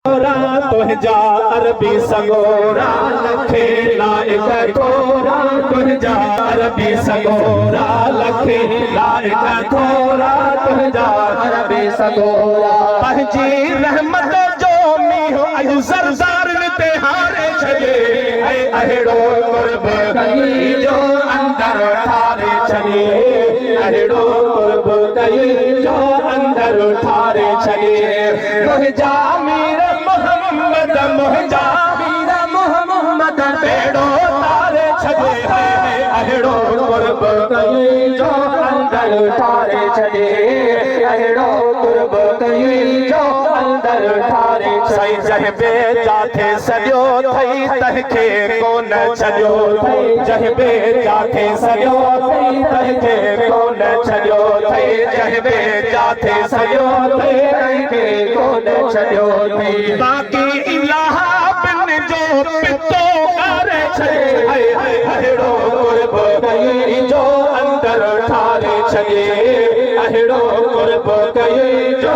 तुझा अरबी सगोरा लखे लाइक थोरा तुझा अरबी सगोरा लखे लाइक थोरा तुझा अरबी सगोरा पंहिंजी रहमत जो मींहुं अॼु सरदार ते हारे छॾे अहिड़ो कुर्ब कई जो अंदर ठारे छॾे अहिड़ो कुर्ब कई जो अंदर ठारे छॾे तुझा मीर मोहम्मद मुंहिंजा मीर मोहम्मद बेड़ो तारे छॾे अहिड़ो कुर्ब कई जो अंदर ठारे छॾे अहिड़ो कुर्ब कई जो अंदर ठारे सही जहिबे जाथे सॼो थई तंहिंखे कोन छॾियो जहिबे जाथे सॼो थई तंहिंखे कोन छॾियो जहिबे जाथे सॼो थई तंहिंखे कोन छॾियो बाक़ी इलाह बिन जो पितो करे छॾे अहिड़ो कुर्ब कई जो अंदर ठारे छॾे अहिड़ो कुर्ब कई जो